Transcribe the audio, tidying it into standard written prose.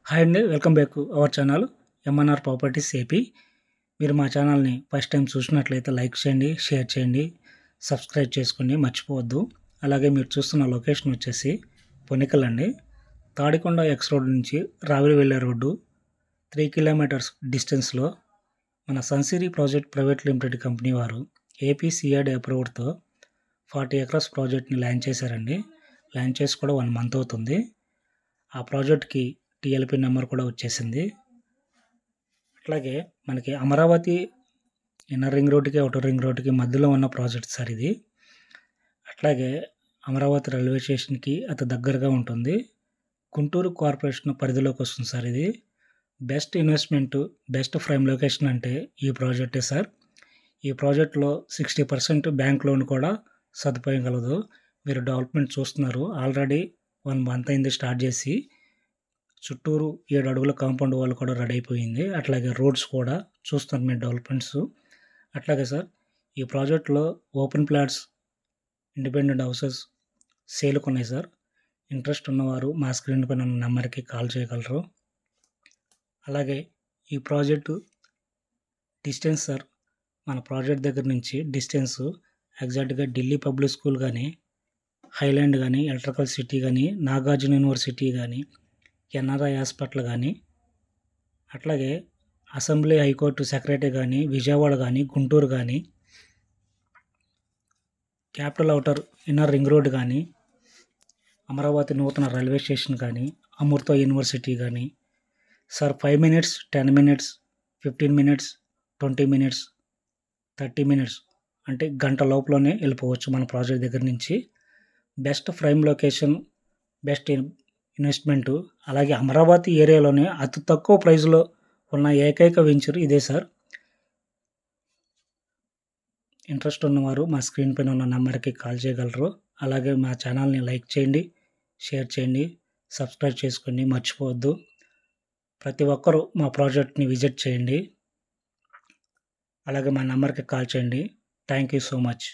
Hi అండి. Welcome back to our channel MNR properties AP. మీరు మా ఛానల్ని ఫస్ట్ టైం చూసినట్లయితే లైక్ చేయండి, షేర్ చేయండి, సబ్స్క్రైబ్ చేసుకోండి మర్చిపోవద్దు. అలాగే మీరు చూస్తున్న లొకేషన్ వచ్చేసి పొనికల్ అండి. తాడికొండ ఎక్స్ రోడ్ నుంచి రావిలి వెళ్ళే రోడ్డు 3 కిలోమీటర్స్ డిస్టెన్స్లో మన Sunsiri project private limited company వారు ఏపీసీఆర్డీ అప్రూవ్డ్తో 40 ఎకరాస్ ప్రాజెక్ట్ని ల్యాండ్ చేశారండి. ల్యాండ్ చేసి కూడా 1 మంత్ అవుతుంది. ఆ ప్రాజెక్ట్కి టీఎల్పీ నెంబర్ కూడా వచ్చేసింది. అట్లాగే మనకి అమరావతి ఇన్నర్ రింగ్ రోడ్డుకి అవుటర్ రింగ్ రోడ్డుకి మధ్యలో ఉన్న ప్రాజెక్ట్ సార్ ఇది. అట్లాగే అమరావతి రైల్వే స్టేషన్కి అతి దగ్గరగా ఉంటుంది. గుంటూరు కార్పొరేషన్ పరిధిలోకి వస్తుంది సార్ ఇది. Best investment, best prime location అంటే ఈ ప్రాజెక్టే సార్. ఈ ప్రాజెక్ట్లో 60% బ్యాంక్ లోన్ కూడా సదుపాయం కలదు. మీరు డెవలప్మెంట్ చూస్తున్నారు. ఆల్రెడీ 1 మంత్ అయింది స్టార్ట్ చేసి. చుట్టూరు 7 అడుగుల కాంపౌండ్ వాల్ కూడా రెడీ అయిపోయింది. అట్లాగే రోడ్స్ కూడా చూస్తున్నారు మీరు డెవలప్మెంట్స్. అట్లాగే సార్ ఈ ప్రాజెక్ట్లో ఓపెన్ ప్లాట్స్, ఇండిపెండెంట్ హౌసెస్ సేల్కి ఉన్నాయి సార్. ఇంట్రెస్ట్ ఉన్నవారు మా స్క్రీన్ పైన ఉన్న నెంబర్కి కాల్ చేయగలరు. అలాగే ఈ ప్రాజెక్టు డిస్టెన్స్ సార్, మన ప్రాజెక్ట్ దగ్గర నుంచి డిస్టెన్స్ ఎగ్జాక్ట్గా ఢిల్లీ పబ్లిక్ స్కూల్ కానీ, హైలాండ్ కానీ, ఎలక్ట్రికల్ సిటీ కానీ, నాగార్జున యూనివర్సిటీ కానీ, ఎన్ఆర్ఐ హాస్పిటల్ కానీ, అట్లాగే అసెంబ్లీ హైకోర్టు సెక్రటరీ కానీ, విజయవాడ కానీ, గుంటూరు కానీ, capital outer inner ring road కానీ, అమరావతి నూతన రైల్వే స్టేషన్ కానీ, అమృత యూనివర్సిటీ కానీ sir 5 minutes, 10 minutes, 15 minutes, 20 minutes, 30 minutes అంటే గంట లోపలనే వెళ్ళిపోవచ్చు మన ప్రాజెక్ట్ దగ్గర నుంచి. Best prime location, best investment. అలాగే అమరావతి ఏరియాలోనే అతి తక్కువ ప్రైస్లో ఉన్న ఏకైక వెంచర్ ఇదే సార్. ఇంట్రెస్ట్ ఉన్నవారు మా స్క్రీన్ పైన ఉన్న నెంబర్కి కాల్ చేయగలరు. అలాగే మా ఛానల్ని లైక్ చేయండి, షేర్ చేయండి, సబ్స్క్రైబ్ చేసుకోండి మర్చిపోవద్దు. ప్రతి ఒక్కరూ మా ప్రాజెక్ట్ని విజిట్ చేయండి. అలాగే మా నెంబర్కి కాల్ చేయండి. Thank you so much.